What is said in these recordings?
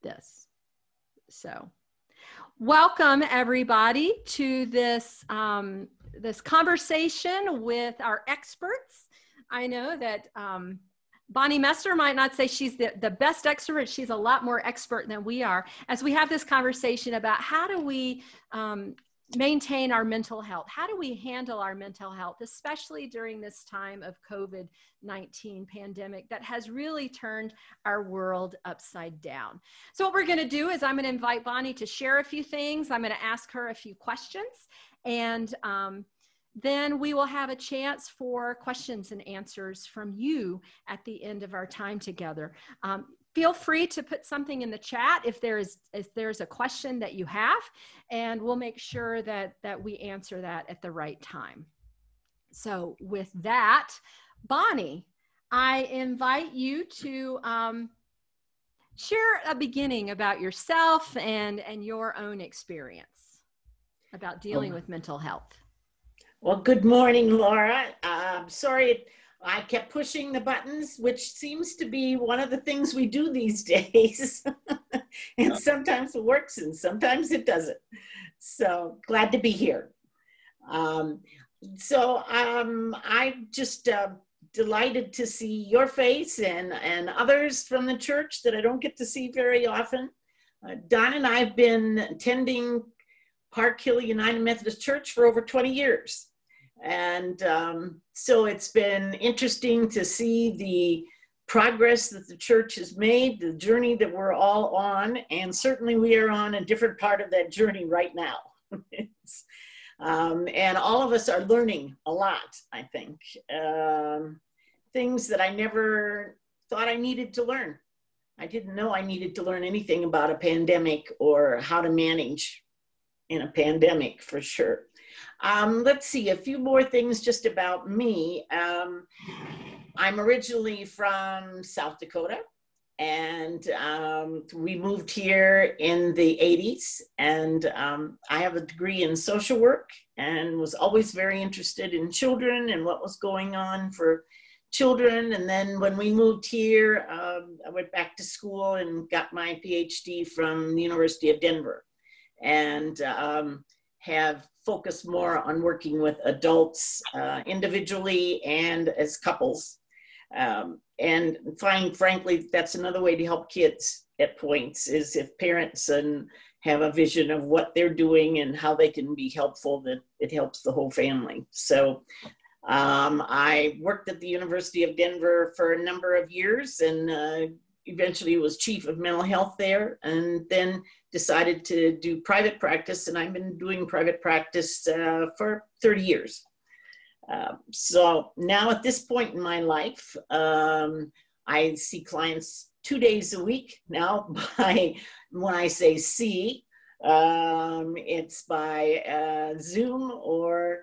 this. So welcome everybody to this, this conversation with our experts. I know that Bonnie Messer might not say she's the best expert. She's a lot more expert than we are, as we have this conversation about how do we maintain our mental health? How do we handle our mental health, especially during this time of COVID-19 pandemic that has really turned our world upside down? So what we're going to do is I'm going to invite Bonnie to share a few things. I'm going to ask her a few questions, and then we will have a chance for questions and answers from you at the end of our time together. Feel free to put something in the chat if there's a question that you have, and we'll make sure that we answer that at the right time. So with that, Bonnie, I invite you to share a beginning about yourself and your own experience about dealing with mental health. Well, good morning, Laura. Sorry, I kept pushing the buttons, which seems to be one of the things we do these days. And sometimes it works and sometimes it doesn't. So glad to be here. I'm just delighted to see your face and others from the church that I don't get to see very often. Don and I have been attending Park Hill United Methodist Church for over 20 years. And so it's been interesting to see the progress that the church has made, the journey that we're all on, and certainly we are on a different part of that journey right now. And all of us are learning a lot, I think. Things that I never thought I needed to learn. I didn't know I needed to learn anything about a pandemic or how to manage in a pandemic, for sure. Let's see, a few more things just about me. I'm originally from South Dakota, and we moved here in the 80s, and I have a degree in social work and was always very interested in children and what was going on for children. And then when we moved here, I went back to school and got my PhD from the University of Denver, and have focused more on working with adults individually and as couples. And frankly, that's another way to help kids at points, is if parents have a vision of what they're doing and how they can be helpful, that it helps the whole family. So I worked at the University of Denver for a number of years, and eventually was chief of mental health there, and then decided to do private practice, and I've been doing private practice for 30 years. So now at this point in my life, I see clients 2 days a week now. When I say see, it's by Zoom or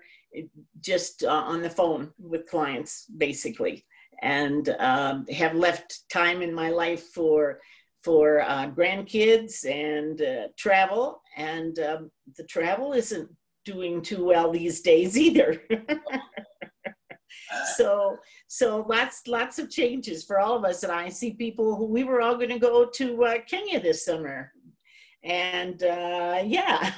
just on the phone with clients, basically. And have left time in my life for grandkids and travel. And the travel isn't doing too well these days either. So lots of changes for all of us. And I see people who we were all going to go to Kenya this summer. And yeah,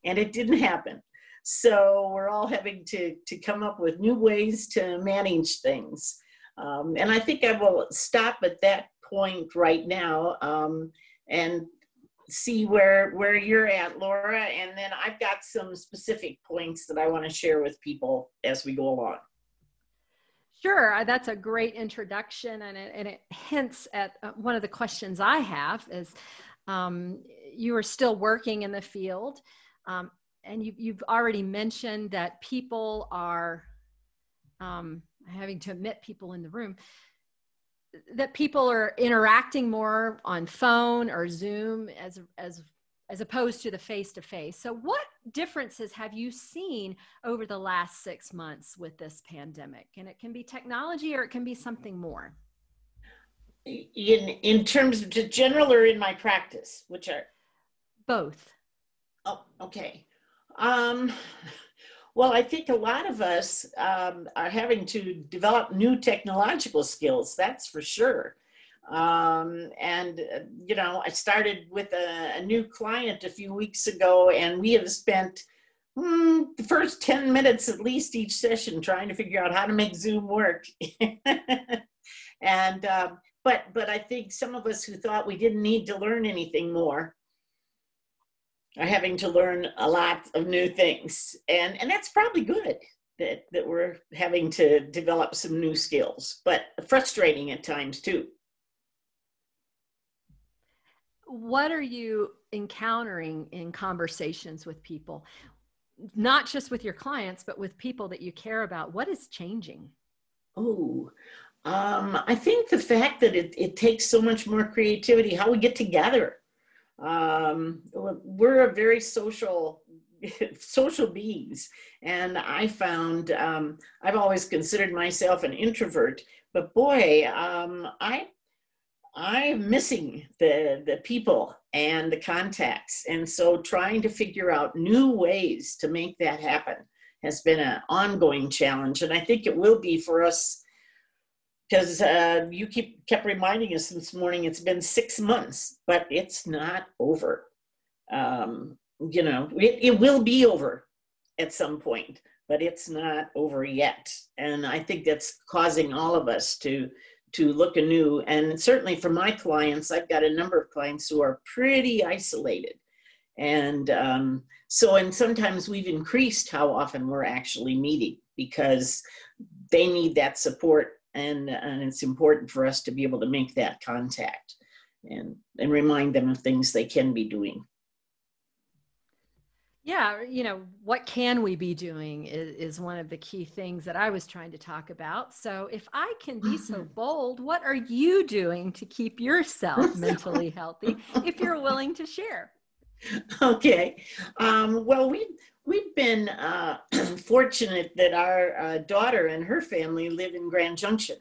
and it didn't happen. So we're all having to come up with new ways to manage things. And I think I will stop at that point right now and see where you're at, Laura. And then I've got some specific points that I want to share with people as we go along. Sure, that's a great introduction, and it hints at one of the questions I have is, you are still working in the field, and you've already mentioned that people are, having to admit people in the room, that people are interacting more on phone or Zoom as opposed to the face-to-face. So what differences have you seen over the last 6 months with this pandemic? And it can be technology or it can be something more. In terms of just general or in my practice, which are? Both. Oh, okay. Well, I think a lot of us are having to develop new technological skills, that's for sure. You know, I started with a new client a few weeks ago, and we have spent the first 10 minutes at least each session trying to figure out how to make Zoom work. And but I think some of us who thought we didn't need to learn anything more are having to learn a lot of new things, and that's probably good that we're having to develop some new skills, but frustrating at times too. What are you encountering in conversations with people, not just with your clients, but with people that you care about? What is changing? Oh, I think the fact that it takes so much more creativity, how we get together. We're a very social beings, and I found I've always considered myself an introvert, but boy, I'm missing the people and the contacts, and so trying to figure out new ways to make that happen has been an ongoing challenge, and I think it will be for us. Because you kept reminding us this morning, it's been 6 months, but it's not over. You know, it will be over at some point, but it's not over yet. And I think that's causing all of us to look anew. And certainly for my clients, I've got a number of clients who are pretty isolated. And and sometimes we've increased how often we're actually meeting because they need that support. And it's important for us to be able to make that contact and remind them of things they can be doing. Yeah, you know, what can we be doing is one of the key things that I was trying to talk about. So if I can be so bold, what are you doing to keep yourself mentally healthy if you're willing to share? Okay. Well, we've been fortunate that our daughter and her family live in Grand Junction,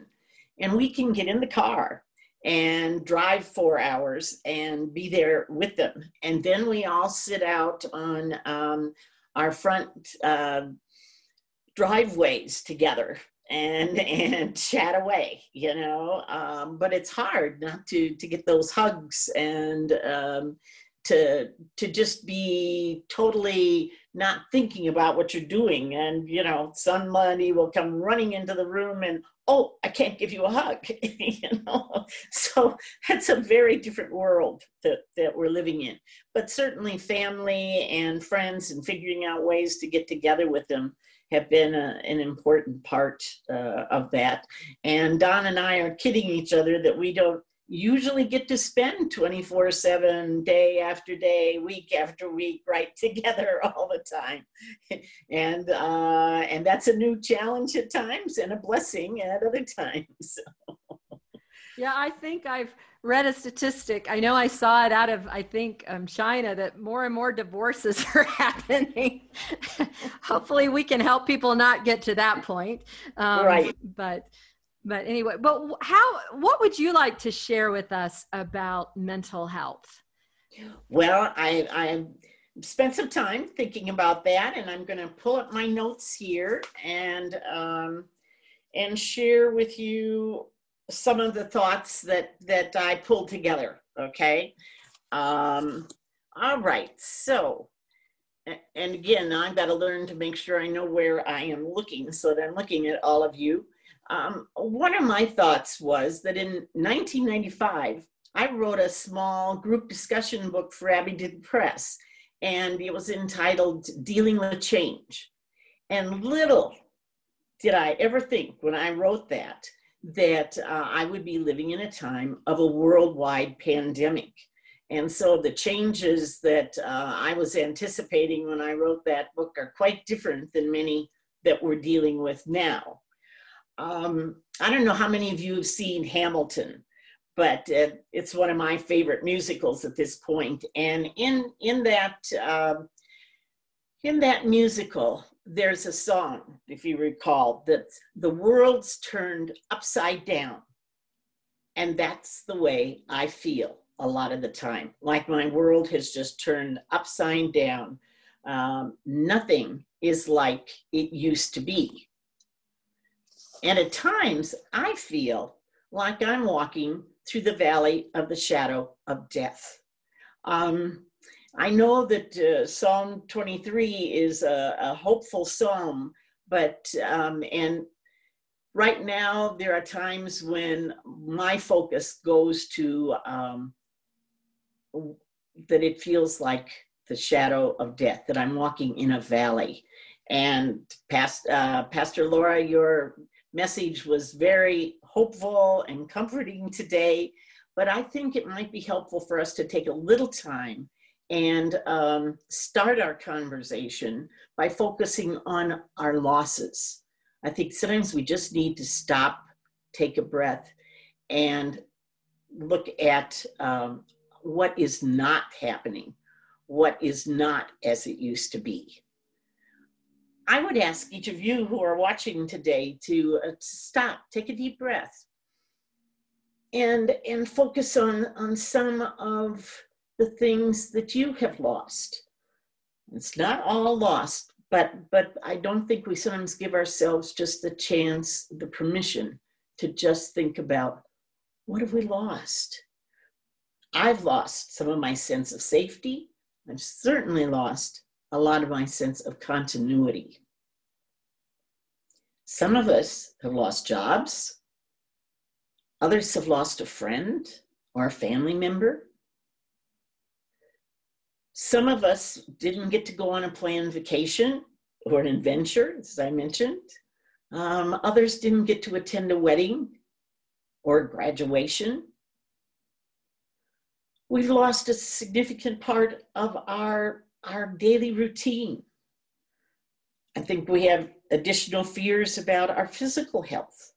and we can get in the car and drive 4 hours and be there with them. And then we all sit out on our front driveways together and chat away, you know. But it's hard not to get those hugs and to just be totally not thinking about what you're doing. And, you know, somebody will come running into the room and, oh, I can't give you a hug, you know? So that's a very different world that we're living in. But certainly family and friends and figuring out ways to get together with them have been an important part of that. And Don and I are kidding each other that we don't usually get to spend 24/7, day after day, week after week, right together all the time. And that's a new challenge at times and a blessing at other times. Yeah, I think I've read a statistic. I know I saw it out of, I think, China, that more and more divorces are happening. Hopefully we can help people not get to that point. Right. But anyway, what would you like to share with us about mental health? Well, I spent some time thinking about that, and I'm going to pull up my notes here and share with you some of the thoughts that I pulled together. Okay. All right. So, and again, I've got to learn to make sure I know where I am looking so that I'm looking at all of you. One of my thoughts was that in 1995, I wrote a small group discussion book for Abingdon Press, and it was entitled Dealing with Change. And little did I ever think when I wrote that I would be living in a time of a worldwide pandemic. And so the changes that I was anticipating when I wrote that book are quite different than many that we're dealing with now. I don't know how many of you have seen Hamilton, but it's one of my favorite musicals at this point. And in that musical, there's a song, if you recall, that the world's turned upside down. And that's the way I feel a lot of the time. Like my world has just turned upside down. Nothing is like it used to be. And at times, I feel like I'm walking through the valley of the shadow of death. I know that Psalm 23 is a hopeful psalm, but, and right now there are times when my focus goes to that it feels like the shadow of death, that I'm walking in a valley. And Pastor Laura, your message was very hopeful and comforting today, but I think it might be helpful for us to take a little time and start our conversation by focusing on our losses. I think sometimes we just need to stop, take a breath, and look at what is not happening, what is not as it used to be. I would ask each of you who are watching today to stop, take a deep breath, and focus on some of the things that you have lost. It's not all lost, but I don't think we sometimes give ourselves just the chance, the permission to just think about, what have we lost? I've lost some of my sense of safety. I've certainly lost a lot of my sense of continuity. Some of us have lost jobs. Others have lost a friend or a family member. Some of us didn't get to go on a planned vacation or an adventure, as I mentioned. Others didn't get to attend a wedding or a graduation. We've lost a significant part of our daily routine. I think we have additional fears about our physical health,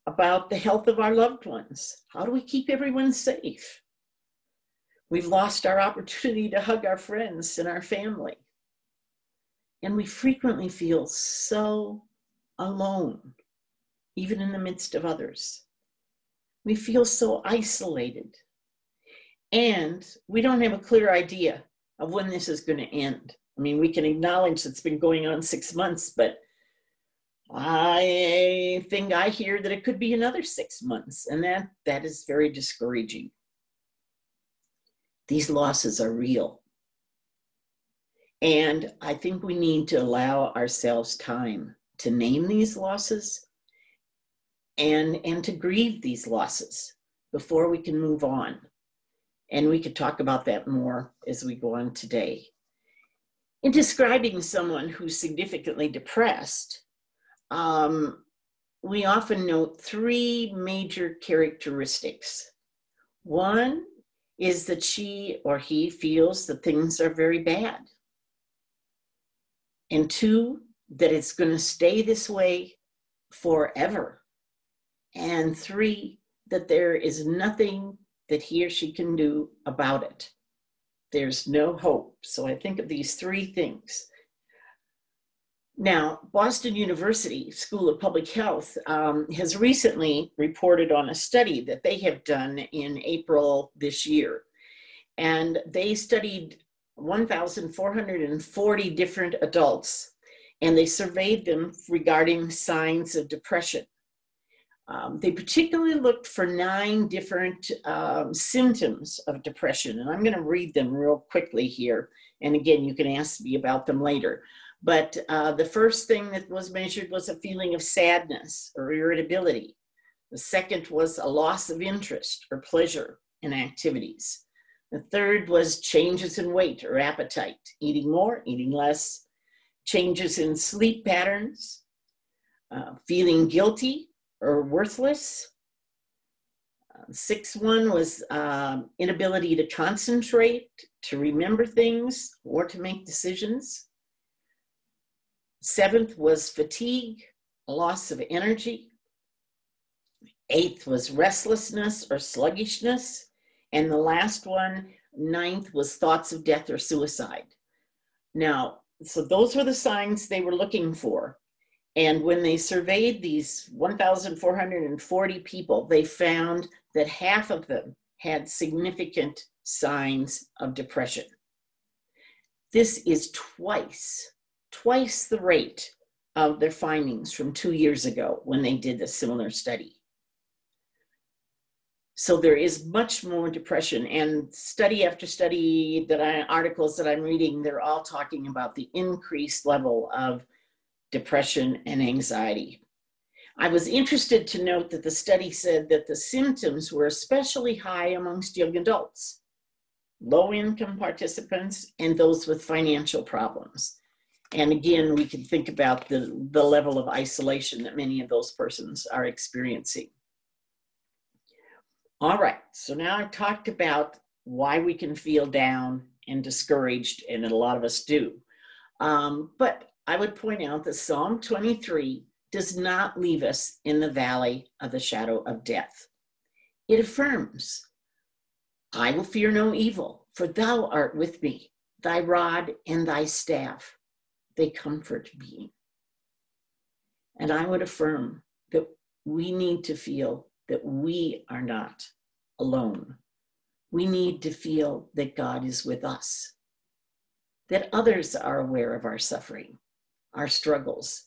about the health of our loved ones. How do we keep everyone safe? We've lost our opportunity to hug our friends and our family. And we frequently feel so alone, even in the midst of others. We feel so isolated. And we don't have a clear idea of when this is going to end. I mean, we can acknowledge it's been going on 6 months, but I think I hear that it could be another 6 months, and that is very discouraging. These losses are real. And I think we need to allow ourselves time to name these losses and to grieve these losses before we can move on. And we could talk about that more as we go on today. In describing someone who's significantly depressed, we often note 3 major characteristics. One is that she or he feels that things are very bad. And 2, that it's going to stay this way forever. And 3, that there is nothing that he or she can do about it. There's no hope. So I think of these 3 things. Now, Boston University School of Public Health has recently reported on a study that they have done in April this year. And they studied 1,440 different adults, and they surveyed them regarding signs of depression. They particularly looked for 9 different symptoms of depression, and I'm going to read them real quickly here. And again, you can ask me about them later. But the first thing that was measured was a feeling of sadness or irritability. The second was a loss of interest or pleasure in activities. The third was changes in weight or appetite, eating more, eating less, changes in sleep patterns, feeling guilty or worthless. 6th one was inability to concentrate, to remember things, or to make decisions. 7th was fatigue, a loss of energy. 8th was restlessness or sluggishness. And the last one, 9th, was thoughts of death or suicide. Now, so those were the signs they were looking for. And when they surveyed these 1,440 people, they found that half of them had significant signs of depression. This is twice the rate of their findings from 2 years ago when they did a similar study. So there is much more depression, and study after study articles that I'm reading, they're all talking about the increased level of depression and anxiety. I was interested to note that the study said that the symptoms were especially high amongst young adults, low-income participants, and those with financial problems. And again, we can think about the level of isolation that many of those persons are experiencing. All right, so now I've talked about why we can feel down and discouraged, and a lot of us do. But I would point out that Psalm 23 does not leave us in the valley of the shadow of death. It affirms, I will fear no evil, for thou art with me. Thy rod and thy staff, they comfort me. And I would affirm that we need to feel that we are not alone. We need to feel that God is with us, that others are aware of our suffering, our struggles,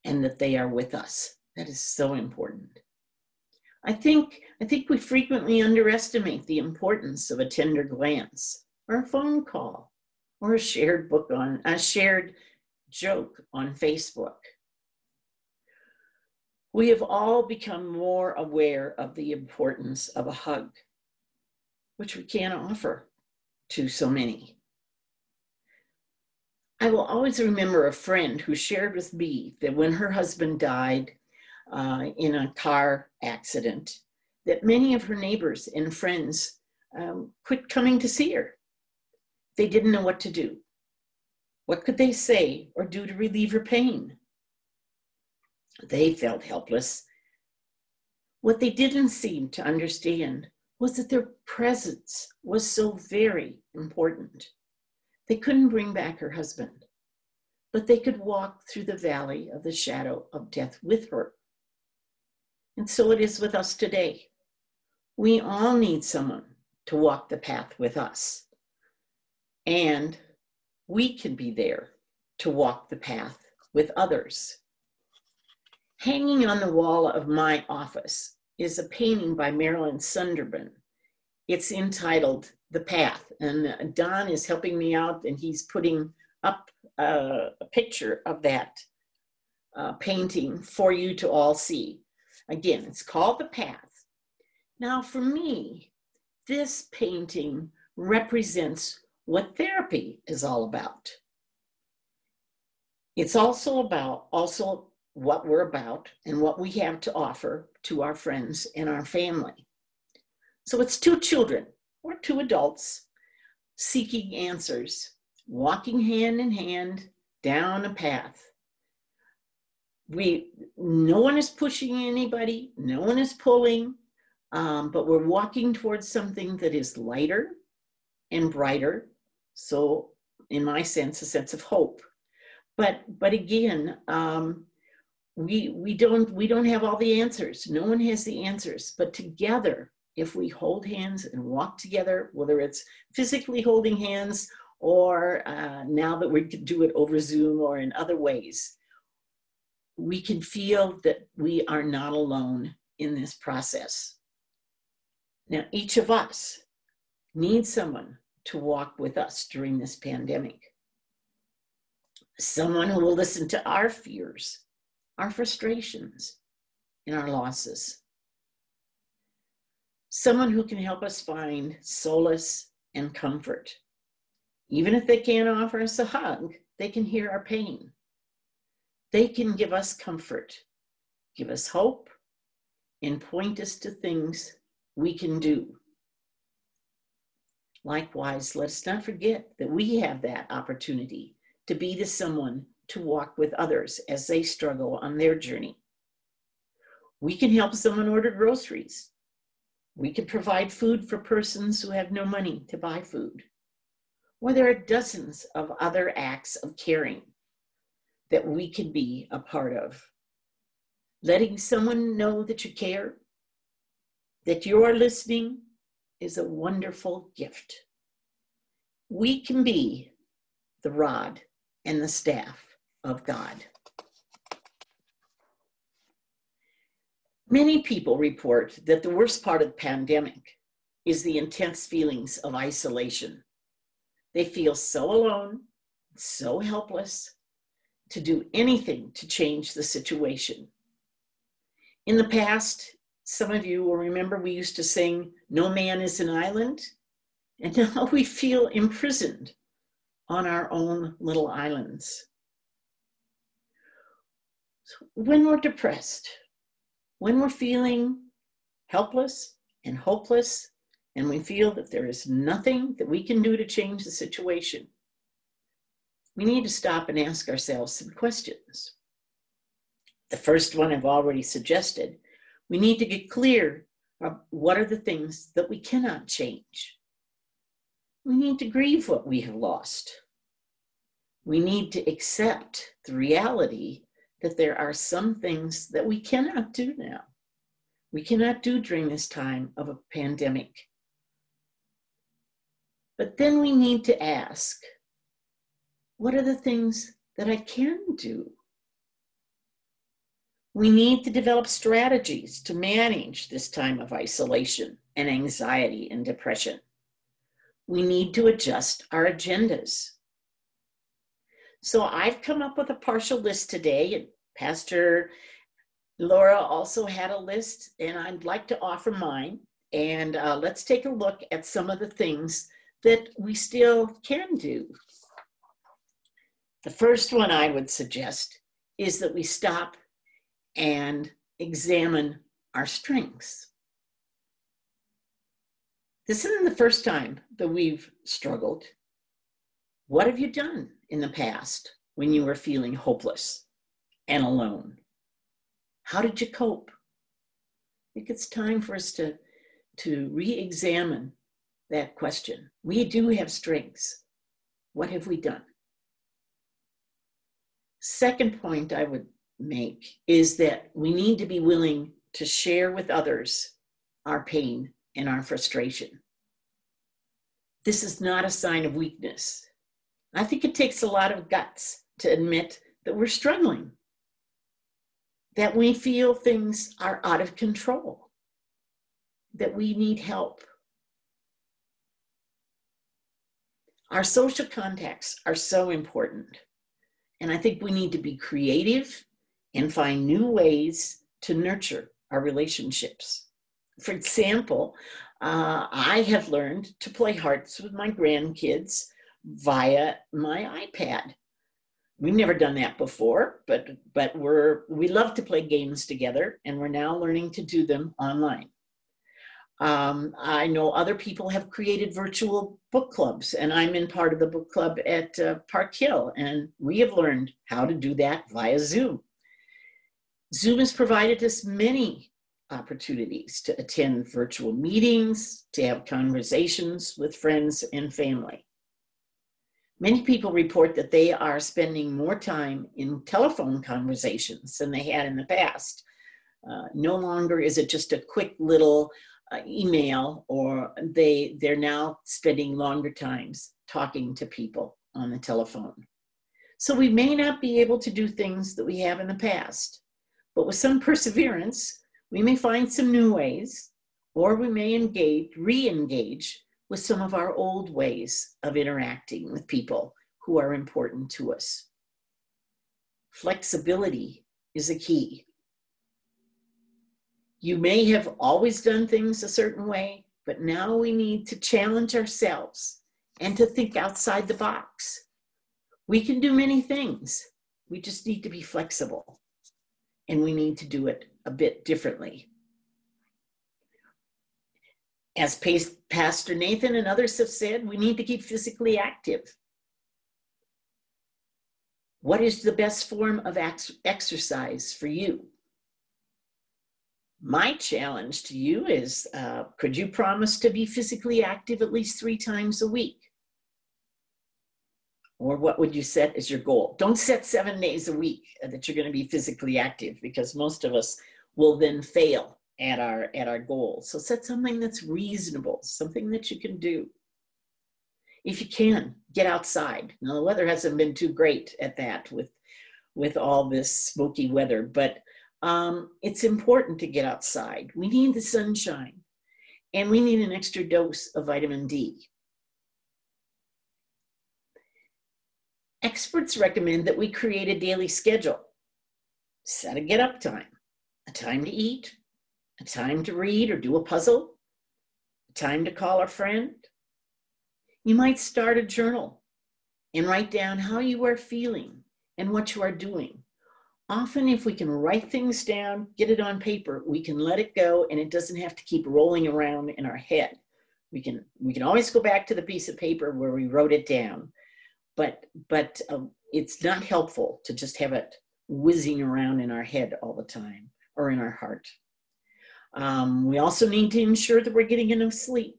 and that they are with us. That is so important. I think we frequently underestimate the importance of a tender glance, or a phone call, or a shared joke on Facebook. We have all become more aware of the importance of a hug, which we can't offer to so many. I will always remember a friend who shared with me that when her husband died in a car accident, that many of her neighbors and friends quit coming to see her. They didn't know what to do. What could they say or do to relieve her pain? They felt helpless. What they didn't seem to understand was that their presence was so very important. They couldn't bring back her husband, but they could walk through the valley of the shadow of death with her. And so it is with us today. We all need someone to walk the path with us. And we can be there to walk the path with others. Hanging on the wall of my office is a painting by Marilyn Sunderman. It's entitled The Path, and Don is helping me out, and he's putting up a picture of that painting for you to all see. Again, it's called The Path. Now, for me, this painting represents what therapy is all about. It's also about what we're about and what we have to offer to our friends and our family. So it's two children or two adults seeking answers, walking hand in hand down a path. No one is pushing anybody, no one is pulling, but we're walking towards something that is lighter and brighter. So in my sense, a sense of hope. But again, we don't have all the answers. No one has the answers, but together, if we hold hands and walk together, whether it's physically holding hands or now that we can do it over Zoom or in other ways, we can feel that we are not alone in this process. Now, each of us needs someone to walk with us during this pandemic. Someone who will listen to our fears, our frustrations, and our losses. Someone who can help us find solace and comfort. Even if they can't offer us a hug, they can hear our pain. They can give us comfort, give us hope, and point us to things we can do. Likewise, let's not forget that we have that opportunity to be the someone to walk with others as they struggle on their journey. We can help someone order groceries. We can provide food for persons who have no money to buy food. Or there are dozens of other acts of caring that we can be a part of. Letting someone know that you care, that you are listening, is a wonderful gift. We can be the rod and the staff of God. Many people report that the worst part of the pandemic is the intense feelings of isolation. They feel so alone, so helpless to do anything to change the situation. In the past, some of you will remember we used to sing, "No man is an island," and now we feel imprisoned on our own little islands. So when we're depressed, when we're feeling helpless and hopeless, and we feel that there is nothing that we can do to change the situation, we need to stop and ask ourselves some questions. The first one I've already suggested. We need to get clear of what are the things that we cannot change. We need to grieve what we have lost. We need to accept the reality that there are some things that we cannot do now. We cannot do during this time of a pandemic. But then we need to ask, what are the things that I can do? We need to develop strategies to manage this time of isolation and anxiety and depression. We need to adjust our agendas. So I've come up with a partial list today, and Pastor Laura also had a list, and I'd like to offer mine. And let's take a look at some of the things that we still can do. The first one I would suggest is that we stop and examine our strengths. This isn't the first time that we've struggled. What have you done in the past when you were feeling hopeless and alone? How did you cope? I think it's time for us to re-examine that question. We do have strengths. What have we done? Second point I would make is that we need to be willing to share with others our pain and our frustration. This is not a sign of weakness. I think it takes a lot of guts to admit that we're struggling, that we feel things are out of control, that we need help. Our social contacts are so important, and I think we need to be creative and find new ways to nurture our relationships. For example, I have learned to play hearts with my grandkids via my iPad. We've never done that before, but we love to play games together, and we're now learning to do them online. I know other people have created virtual book clubs, and I'm in part of the book club at Park Hill, and we have learned how to do that via Zoom. Zoom has provided us many opportunities to attend virtual meetings, to have conversations with friends and family. Many people report that they are spending more time in telephone conversations than they had in the past. No longer is it just a quick little email, or they're now spending longer times talking to people on the telephone. So we may not be able to do things that we have in the past, but with some perseverance, we may find some new ways, or we may re-engage with some of our old ways of interacting with people who are important to us. Flexibility is a key. You may have always done things a certain way, but now we need to challenge ourselves and to think outside the box. We can do many things. We just need to be flexible, and we need to do it a bit differently. As Pastor Nathan and others have said, we need to keep physically active. What is the best form of exercise for you? My challenge to you is, could you promise to be physically active at least 3 times a week? Or what would you set as your goal? Don't set 7 days a week that you're going to be physically active, because most of us will then fail at our goal. So set something that's reasonable, something that you can do. If you can, get outside. Now, the weather hasn't been too great at that with all this smoky weather, but It's important to get outside. We need the sunshine, and we need an extra dose of vitamin D. Experts recommend that we create a daily schedule. Set a get up time, a time to eat, a time to read or do a puzzle, a time to call a friend. You might start a journal and write down how you are feeling and what you are doing. Often, if we can write things down, get it on paper, we can let it go, and it doesn't have to keep rolling around in our head. We can always go back to the piece of paper where we wrote it down, but it's not helpful to just have it whizzing around in our head all the time or in our heart. We also need to ensure that we're getting enough sleep.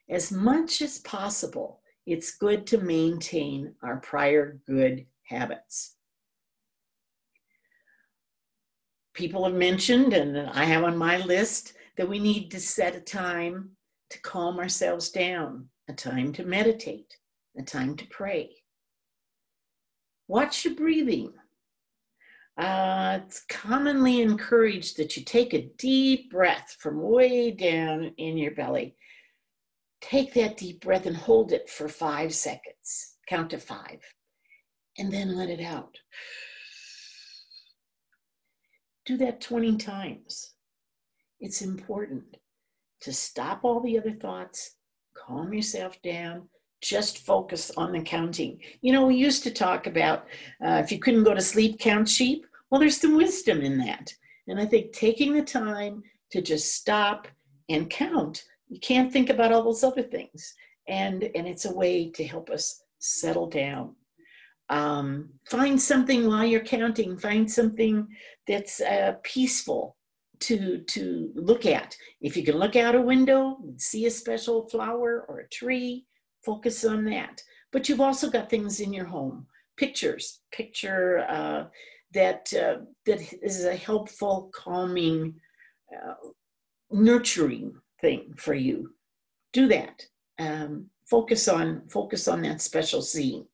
As much as possible, it's good to maintain our prior good habits. People have mentioned, and I have on my list, that we need to set a time to calm ourselves down, a time to meditate, a time to pray. Watch your breathing. It's commonly encouraged that you take a deep breath from way down in your belly. Take that deep breath and hold it for 5 seconds. Count to 5, and then let it out. Do that 20 times. It's important to stop all the other thoughts, calm yourself down, just focus on the counting. You know, we used to talk about if you couldn't go to sleep, count sheep. Well, there's some wisdom in that. And I think taking the time to just stop and count, you can't think about all those other things. And it's a way to help us settle down. Find something while you're counting. Find something that's peaceful to look at. If you can look out a window and see a special flower or a tree, focus on that. But you've also got things in your home. Picture that is a helpful, calming, nurturing thing for you. Do that. Focus on that special scene.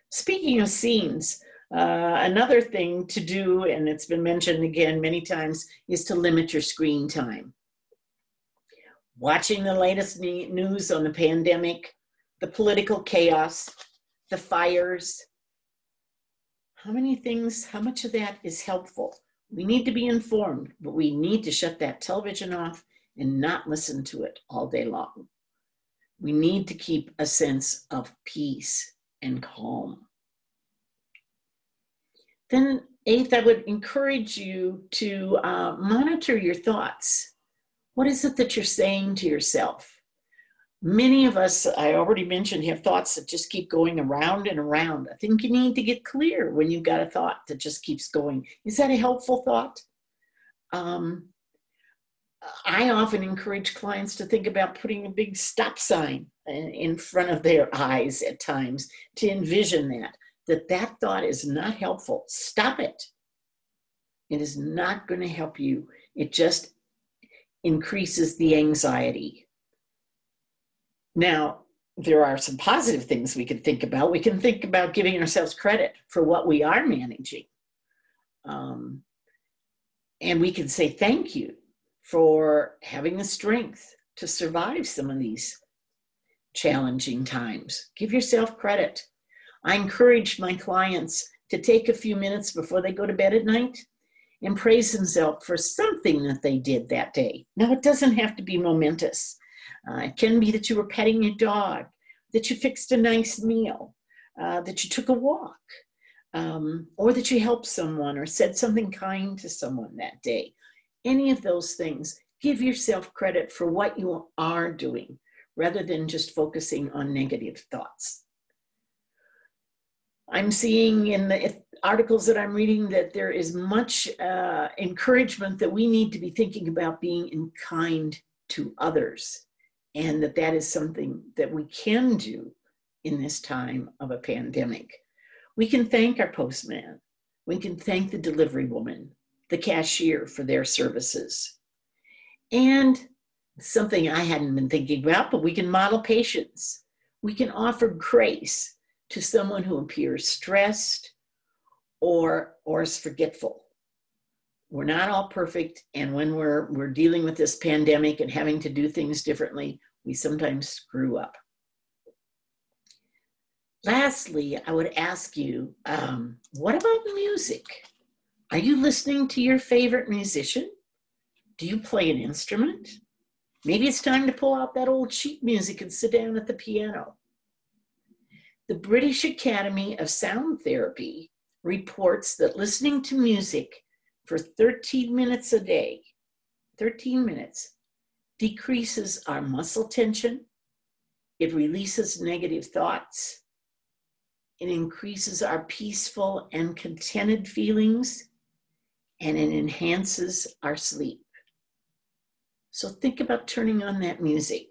Speaking of scenes, another thing to do, and it's been mentioned again many times, is to limit your screen time. Watching the latest news on the pandemic, the political chaos, the fires, how much of that is helpful? We need to be informed, but we need to shut that television off and not listen to it all day long. We need to keep a sense of peace and calm. Then 8th, I would encourage you to monitor your thoughts. What is it that you're saying to yourself? Many of us, I already mentioned, have thoughts that just keep going around and around. I think you need to get clear when you've got a thought that just keeps going. Is that a helpful thought? I often encourage clients to think about putting a big stop sign in front of their eyes at times to envision that thought is not helpful. Stop it. It is not going to help you. It just increases the anxiety. Now, there are some positive things we can think about. We can think about giving ourselves credit for what we are managing. And we can say thank you for having the strength to survive some of these challenging times. Give yourself credit. I encourage my clients to take a few minutes before they go to bed at night and praise themselves for something that they did that day. Now, it doesn't have to be momentous. It can be that you were petting your dog, that you fixed a nice meal, that you took a walk, or that you helped someone or said something kind to someone that day. Any of those things, give yourself credit for what you are doing rather than just focusing on negative thoughts. I'm seeing in the articles that I'm reading that there is much encouragement that we need to be thinking about being kind to others, and that is something that we can do in this time of a pandemic. We can thank our postman. We can thank the delivery woman, the cashier for their services. And something I hadn't been thinking about, but we can model patience. We can offer grace to someone who appears stressed or is forgetful. We're not all perfect. And when we're dealing with this pandemic and having to do things differently, we sometimes screw up. Lastly, I would ask you, what about music? Are you listening to your favorite musician? Do you play an instrument? Maybe it's time to pull out that old sheet music and sit down at the piano. The British Academy of Sound Therapy reports that listening to music for 13 minutes a day, 13 minutes, decreases our muscle tension, it releases negative thoughts, it increases our peaceful and contented feelings, and it enhances our sleep. So think about turning on that music.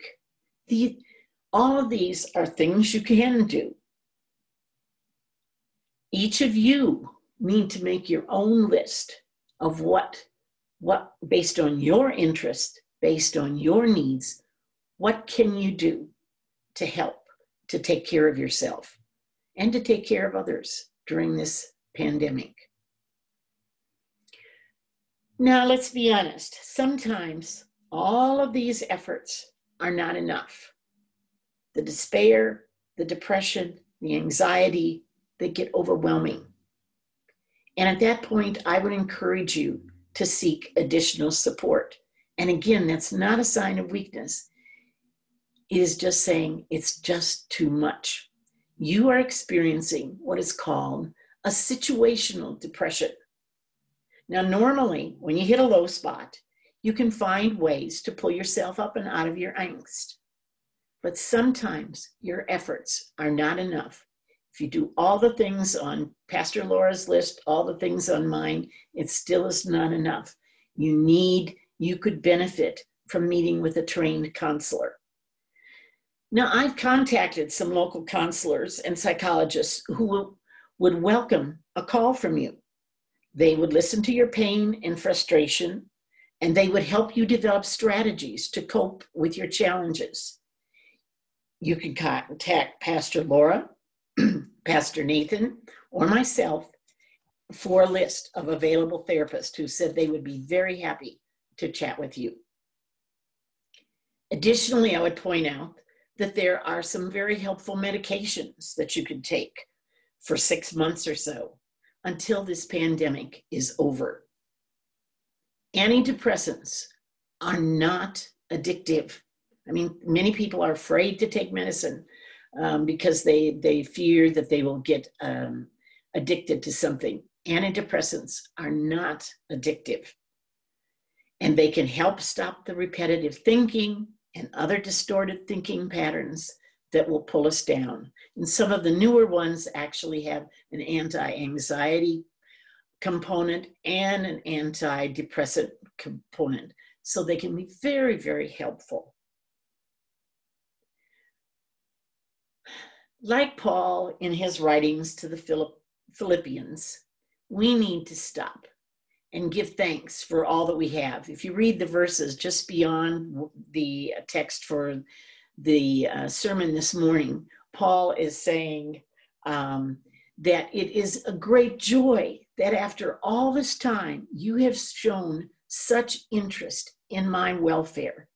All of these are things you can do. Each of you need to make your own list of what based on your interest, based on your needs, what can you do to help to take care of yourself and to take care of others during this pandemic. Now, let's be honest. Sometimes all of these efforts are not enough. The despair, the depression, the anxiety, they get overwhelming. And at that point, I would encourage you to seek additional support. And again, that's not a sign of weakness. It is just saying it's just too much. You are experiencing what is called a situational depression. Now, normally, when you hit a low spot, you can find ways to pull yourself up and out of your angst. But sometimes your efforts are not enough. If you do all the things on Pastor Laura's list, all the things on mine, it still is not enough. You could benefit from meeting with a trained counselor. Now, I've contacted some local counselors and psychologists who would welcome a call from you. They would listen to your pain and frustration, and they would help you develop strategies to cope with your challenges. You can contact Pastor Laura, Pastor Nathan, or myself for a list of available therapists who said they would be very happy to chat with you. Additionally, I would point out that there are some very helpful medications that you can take for 6 months or so until this pandemic is over. Antidepressants are not addictive. I mean, many people are afraid to take medicine because they fear that they will get addicted to something. Antidepressants are not addictive. And they can help stop the repetitive thinking and other distorted thinking patterns that will pull us down. And some of the newer ones actually have an anti-anxiety component and an antidepressant component. So they can be very, very helpful. Like Paul in his writings to the Philippians, we need to stop and give thanks for all that we have. If you read the verses just beyond the text for the sermon this morning, Paul is saying that it is a great joy that after all this time, you have shown such interest in my welfare.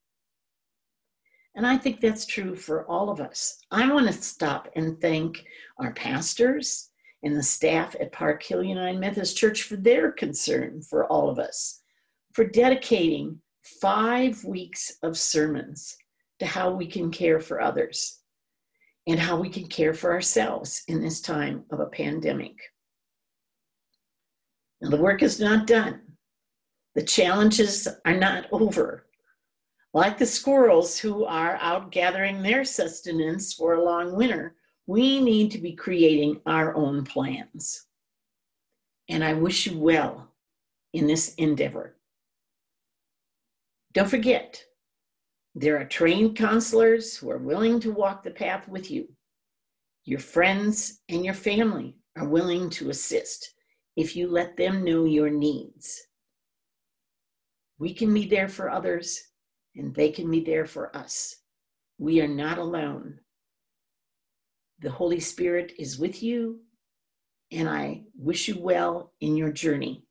And I think that's true for all of us. I want to stop and thank our pastors and the staff at Park Hill United Methodist Church for their concern for all of us, for dedicating 5 weeks of sermons to how we can care for others and how we can care for ourselves in this time of a pandemic. Now, the work is not done. The challenges are not over. Like the squirrels who are out gathering their sustenance for a long winter, we need to be creating our own plans. And I wish you well in this endeavor. Don't forget, there are trained counselors who are willing to walk the path with you. Your friends and your family are willing to assist if you let them know your needs. We can be there for others, and they can be there for us. We are not alone. The Holy Spirit is with you, and I wish you well in your journey.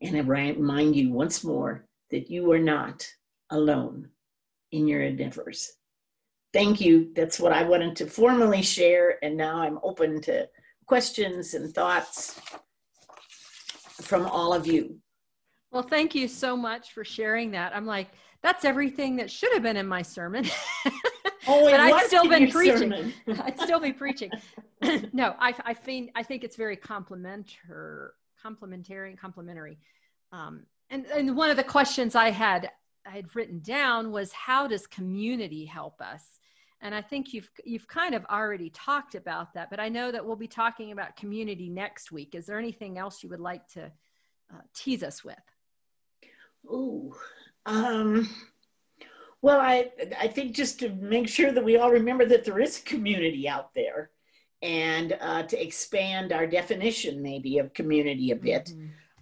And I remind you once more that you are not alone in your endeavors. Thank you. That's what I wanted to formally share. And now I'm open to questions and thoughts from all of you. Well, thank you so much for sharing that. I'm like, that's everything that should have been in my sermon. Oh, but I'd still been preaching. Sermon. I'd still be preaching. No, I think it's very complimentary. And one of the questions I had written down was, how does community help us? And I think you've kind of already talked about that, but I know that we'll be talking about community next week. Is there anything else you would like to tease us with? Oh, well, I think just to make sure that we all remember that there is a community out there, and to expand our definition maybe of community a bit.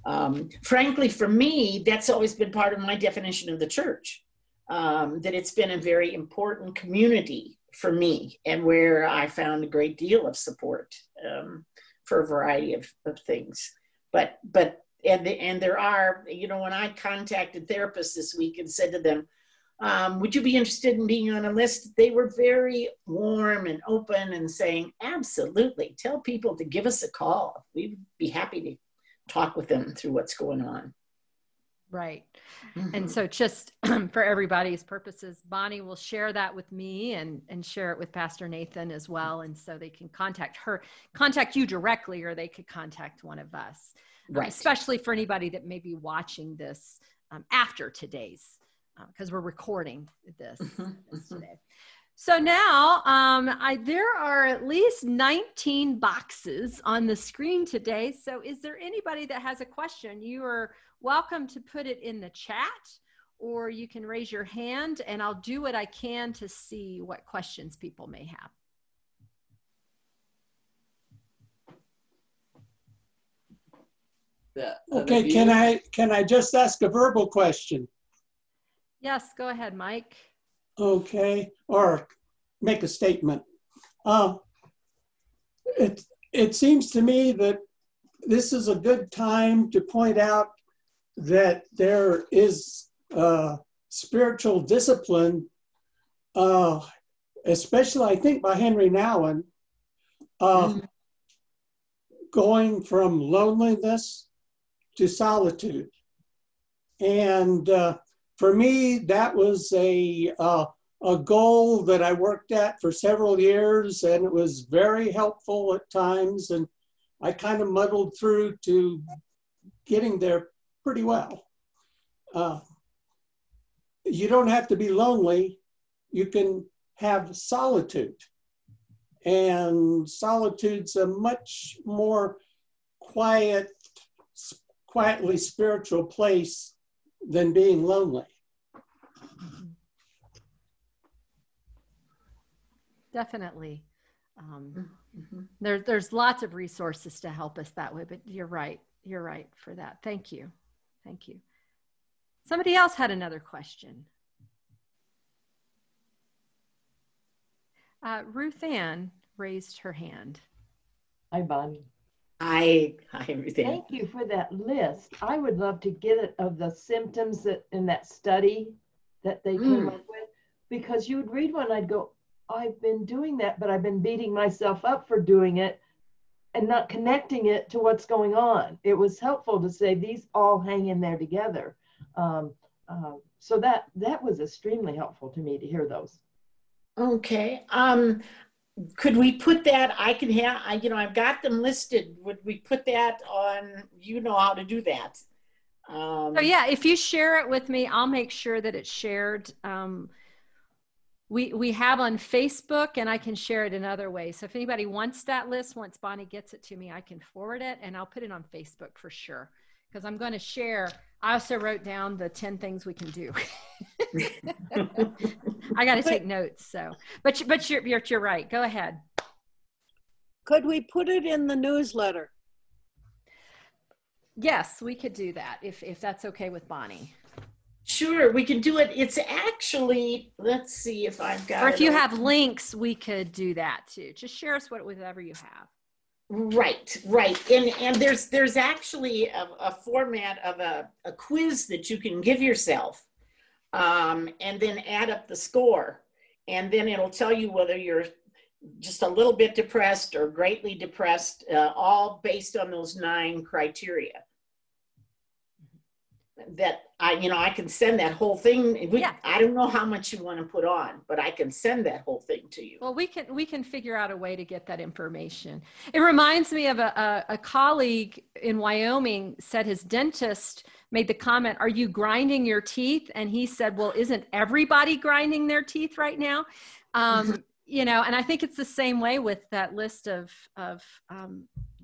Mm-hmm. Frankly, for me, that's always been part of my definition of the church, that it's been a very important community for me, and where I found a great deal of support for a variety of things. But there are, when I contacted therapists this week and said to them, would you be interested in being on a list? They were very warm and open and saying, absolutely, tell people to give us a call. We'd be happy to talk with them through what's going on. Right. Mm-hmm. And so just for everybody's purposes, Bonnie will share that with me and share it with Pastor Nathan as well. And so they can contact you directly, or they could contact one of us, right. Especially for anybody that may be watching this after today's, because we're recording this today. So now there are at least 19 boxes on the screen today. So is there anybody that has a question? You are welcome to put it in the chat, or you can raise your hand and I'll do what I can to see what questions people may have. Okay, can I just ask a verbal question? Yes, go ahead, Mike. Okay, or make a statement. It seems to me that this is a good time to point out that there is spiritual discipline, especially I think by Henry Nouwen, going from loneliness to solitude. And for me, that was a goal that I worked at for several years, and it was very helpful at times. And I kind of muddled through to getting there pretty well. You don't have to be lonely. You can have solitude. And solitude's a much more quietly spiritual place than being lonely. Definitely. There's lots of resources to help us that way, but you're right for that. Thank you. Somebody else had another question. Ruth Ann raised her hand. Hi, Bonnie. Hi, Ruth Ann. Thank you for that list. I would love to get it of the symptoms that in that study that they came up with, because you would read one, I'd go, I've been doing that, but I've been beating myself up for doing it and not connecting it to what's going on. It was helpful to say these all hang in there together. So that was extremely helpful to me to hear those. Okay. Could we put that, I've got them listed. Would we put that on, how to do that? So yeah, if you share it with me, I'll make sure that it's shared. We have on Facebook, and I can share it in other ways. So if anybody wants that list, once Bonnie gets it to me, I can forward it, and I'll put it on Facebook for sure. Because I'm going to share. I also wrote down the 10 things we can do. I got to take notes. So, but you're right. Go ahead. Could we put it in the newsletter? Yes, we could do that if that's okay with Bonnie. Sure, we can do it. It's actually, let's see if I've got it. Or if you have links, we could do that too. Just share us whatever you have. Right, right. And there's actually a format of a quiz that you can give yourself, and then add up the score. And then it'll tell you whether you're just a little bit depressed or greatly depressed, all based on those 9 criteria. That I can send that whole thing. Yeah. I don't know how much you want to put on, but I can send that whole thing to you. Well, we can figure out a way to get that information. It reminds me of a colleague in Wyoming said his dentist made the comment, "Are you grinding your teeth?" And he said, "Well, isn't everybody grinding their teeth right now?" And I think it's the same way with that list of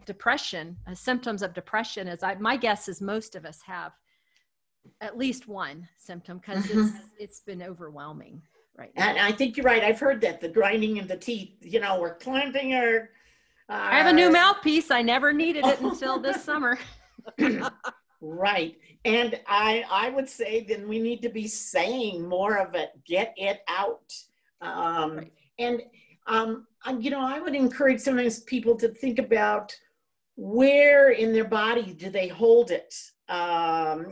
depression, symptoms of depression. My guess is most of us have at least one symptom, because it's been overwhelming right now. And I think you're right. I've heard that, the grinding of the teeth, we're clamping our... I have a new mouthpiece. I never needed it until this summer. Right. And I would say then we need to be saying more of it, get it out. Right. And, I would encourage sometimes people to think about where in their body do they hold it.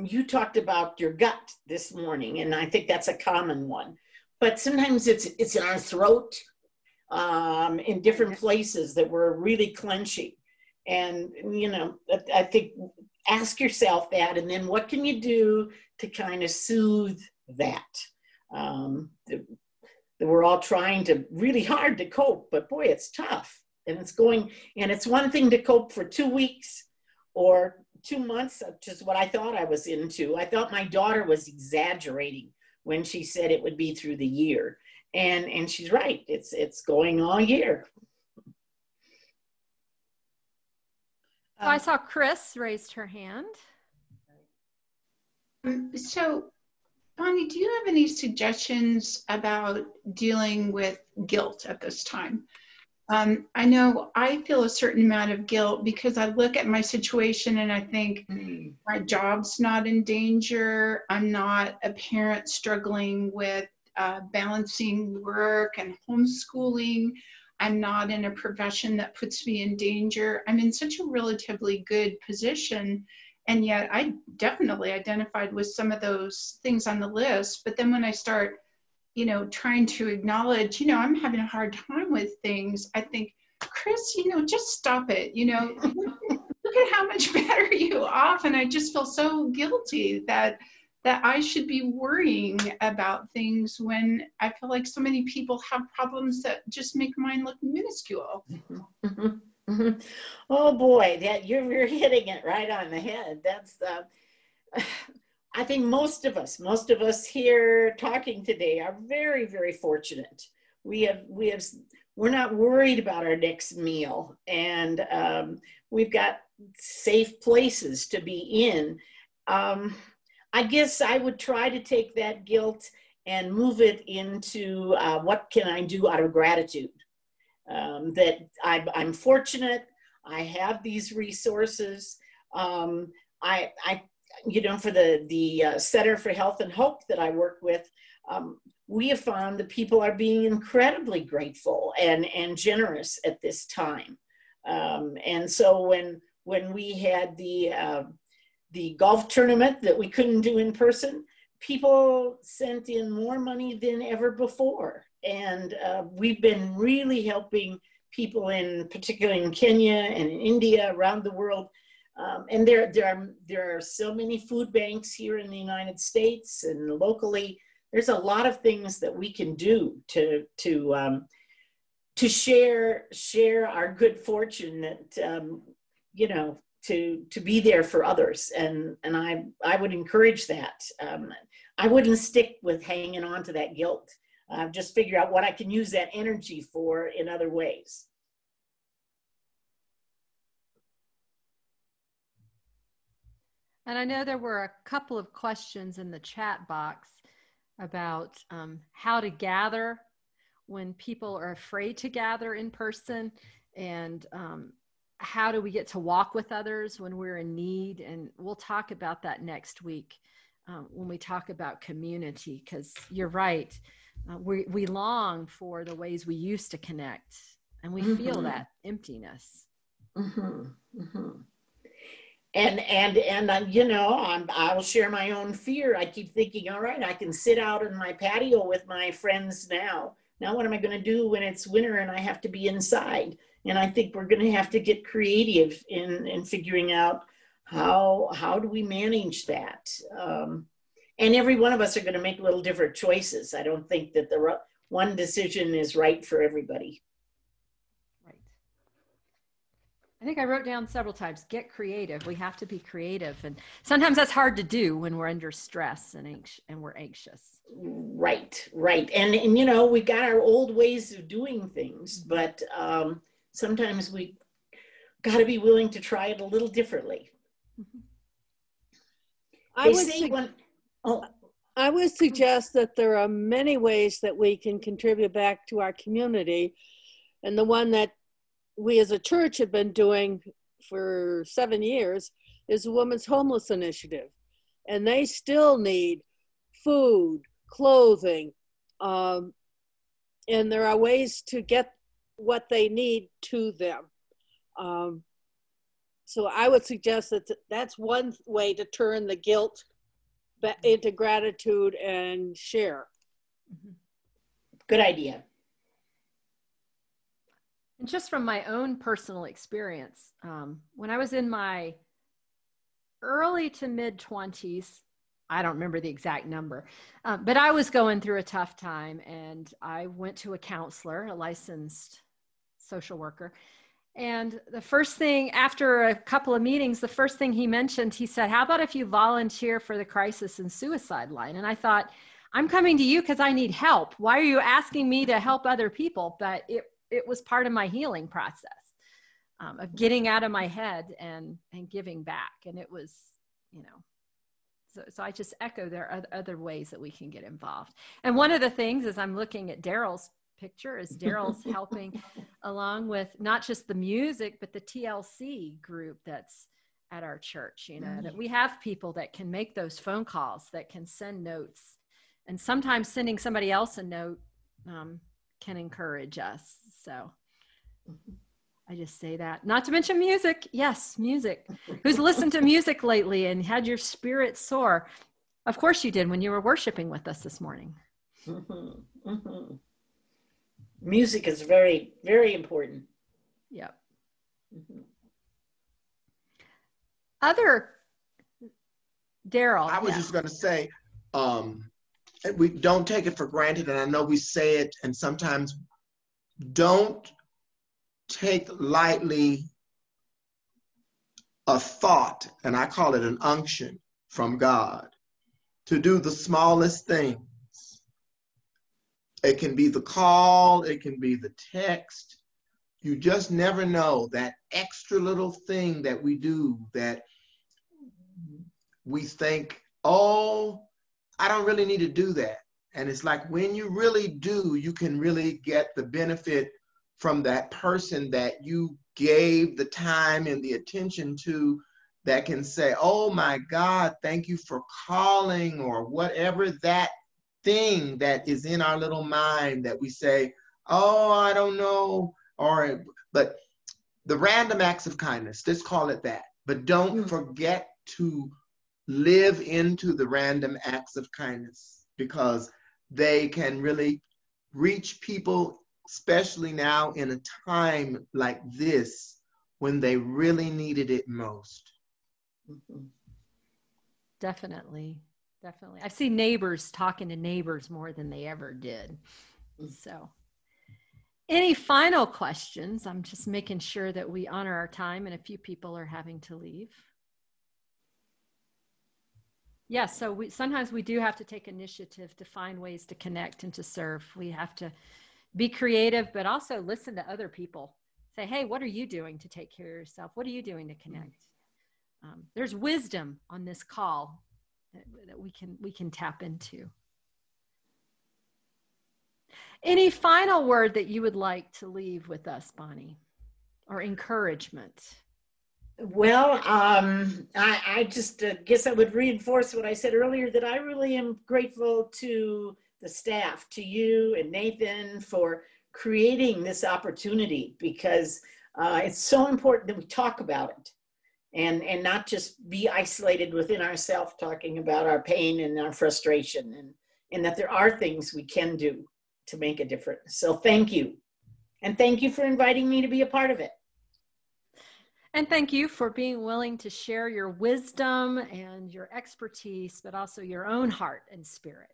You talked about your gut this morning, and I think that's a common one. But sometimes it's in our throat, in different places that we're really clenching. And, I think ask yourself that, and then what can you do to kind of soothe that? We're all trying to really hard to cope, but boy, it's tough. And it's one thing to cope for 2 weeks or 2 months, which is what I thought I was into. I thought my daughter was exaggerating when she said it would be through the year. And she's right. It's going all year. I saw Chris raised her hand. So, Bonnie, do you have any suggestions about dealing with guilt at this time? I know I feel a certain amount of guilt because I look at my situation and I think my job's not in danger. I'm not a parent struggling with balancing work and homeschooling. I'm not in a profession that puts me in danger. I'm in such a relatively good position. And yet I definitely identified with some of those things on the list. But then when I start trying to acknowledge, I'm having a hard time with things, I think, Chris, just stop it. Look at how much better you off. And I just feel so guilty that I should be worrying about things when I feel like so many people have problems that just make mine look minuscule. Oh boy, that you're hitting it right on the head. That's I think most of us here talking today are very, very fortunate. We're not worried about our next meal, and we've got safe places to be in. I guess I would try to take that guilt and move it into what can I do out of gratitude? That I'm fortunate. I have these resources. For the Center for Health and Hope that I work with, we have found that people are being incredibly grateful and generous at this time. And so when we had the golf tournament that we couldn't do in person, people sent in more money than ever before. And we've been really helping people particularly in Kenya and in India, around the world. And there are so many food banks here in the United States and locally. There's a lot of things that we can do to share our good fortune, that to be there for others. And I would encourage that. I wouldn't stick with hanging on to that guilt. Just figure out what I can use that energy for in other ways. And I know there were a couple of questions in the chat box about how to gather when people are afraid to gather in person, and how do we get to walk with others when we're in need. And we'll talk about that next week when we talk about community, because you're right. We long for the ways we used to connect, and we feel that emptiness. Mm-hmm. Mm-hmm. And you know, I'll share my own fear. I keep thinking, all right, I can sit out on my patio with my friends now. Now what am I going to do when it's winter and I have to be inside? And I think we're going to have to get creative in figuring out how do we manage that. And every one of us are going to make little different choices. I don't think that the one decision is right for everybody. Right. I think I wrote down several times, get creative. We have to be creative. And sometimes that's hard to do when we're under stress and we're anxious. Right, right. And you know, we got our old ways of doing things, but sometimes we got to be willing to try it a little differently. I would suggest that there are many ways that we can contribute back to our community. And the one that we as a church have been doing for 7 years is the Women's Homeless Initiative. And they still need food, clothing, and there are ways to get what they need to them. So I would suggest that that's one way to turn the guilt into gratitude and share. Good idea. And just from my own personal experience, when I was in my early to mid 20s, I don't remember the exact number, but I was going through a tough time, and I went to a counselor, a licensed social worker. And the first thing, after a couple of meetings, the first thing he mentioned, he said, how about if you volunteer for the crisis and suicide line? And I thought, I'm coming to you because I need help. Why are you asking me to help other people? But it was part of my healing process of getting out of my head and giving back. And it was, you know, so I just echo there are other ways that we can get involved. And one of the things is I'm looking at Daryl's picture is Daryl's helping along with not just the music, but the TLC group that's at our church, you know, that we have people that can make those phone calls, that can send notes, and sometimes sending somebody else a note can encourage us. So I just say that. Not to mention music. Yes, music. Who's listened to music lately and had your spirit soar? Of course you did when you were worshiping with us this morning. Mm-hmm. Mm-hmm. Music is very, very important. Yep. Mm-hmm. Other, Daryl. I was just going to say, we don't take it for granted, and I know we say it, and sometimes don't take lightly a thought, and I call it an unction from God, to do the smallest things. It can be the call, it can be the text. You just never know that extra little thing that we do that we think, oh, I don't really need to do that. And it's like when you really do, you can really get the benefit from that person that you gave the time and the attention to, that can say, oh my God, thank you for calling, or whatever that thing that is in our little mind that we say, oh, I don't know, but the random acts of kindness, let's call it that. But don't forget to live into the random acts of kindness, because they can really reach people, especially now in a time like this when they really needed it most. Definitely. Definitely. I see neighbors talking to neighbors more than they ever did. So any final questions? I'm just making sure that we honor our time, and a few people are having to leave. Yes, so sometimes we do have to take initiative to find ways to connect and to serve. We have to be creative, but also listen to other people. Say, hey, what are you doing to take care of yourself? What are you doing to connect? There's wisdom on this call that we can tap into. Any final word that you would like to leave with us, Bonnie, or encouragement? Well, I just guess I would reinforce what I said earlier, that I really am grateful to the staff, to you and Nathan, for creating this opportunity, because It's so important that we talk about it and not just be isolated within ourselves, talking about our pain and our frustration, and that there are things we can do to make a difference. So thank you. And thank you for inviting me to be a part of it. And thank you for being willing to share your wisdom and your expertise, but also your own heart and spirit.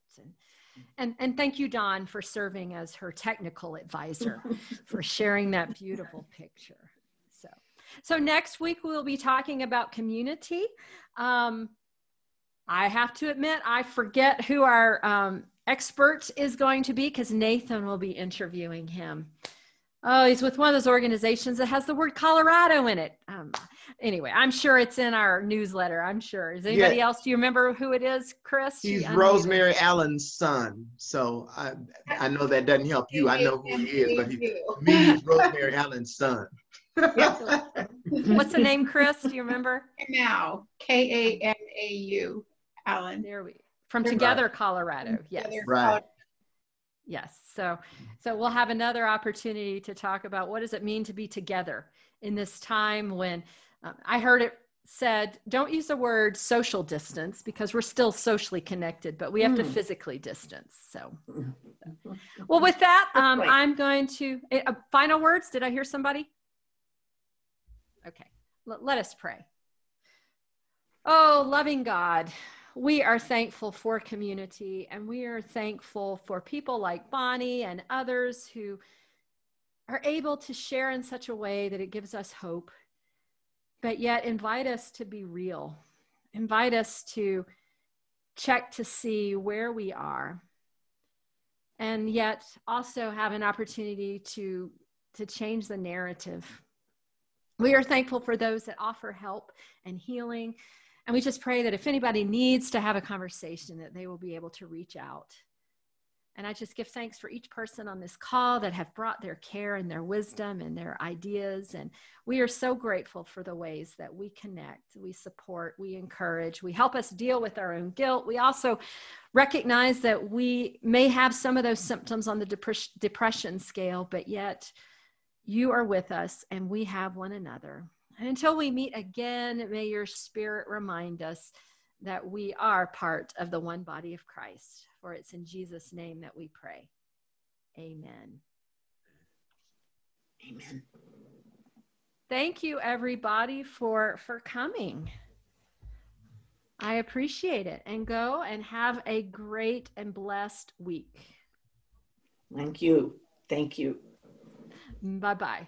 And thank you, Dawn, for serving as her technical advisor, for sharing that beautiful picture. So next week, we'll be talking about community. I have to admit, I forget who our expert is going to be because Nathan will be interviewing him. Oh, he's with one of those organizations that has the word Colorado in it. Anyway, I'm sure it's in our newsletter. I'm sure. Is anybody else? Do you remember who it is, Chris? He's Rosemary Allen's son. So I know that doesn't help you. I know who he is, but to me, he's Rosemary Allen's son. What's the name, Chris? Do you remember? Now, K-A-N-A-U, Allen. There we from Together, Colorado. Yes. Right. Yes. So we'll have another opportunity to talk about what does it mean to be together in this time when I heard it said, don't use the word social distance because we're still socially connected, but we have to physically distance. So, well, with that, I'm going to, final words. Did I hear somebody? Okay. Let us pray. Oh, loving God, we are thankful for community, and we are thankful for people like Bonnie and others who are able to share in such a way that it gives us hope, but yet invite us to be real, invite us to check to see where we are, and yet also have an opportunity to change the narrative. We are thankful for those that offer help and healing. And we just pray that if anybody needs to have a conversation, that they will be able to reach out. And I just give thanks for each person on this call that have brought their care and their wisdom and their ideas. And we are so grateful for the ways that we connect, we support, we encourage, we help us deal with our own guilt. We also recognize that we may have some of those symptoms on the depression scale, but yet you are with us and we have one another. And until we meet again, may your Spirit remind us that we are part of the one body of Christ. For it's in Jesus' name that we pray. Amen. Amen. Thank you, everybody, for coming. I appreciate it. And go and have a great and blessed week. Thank you. Thank you. Bye-bye.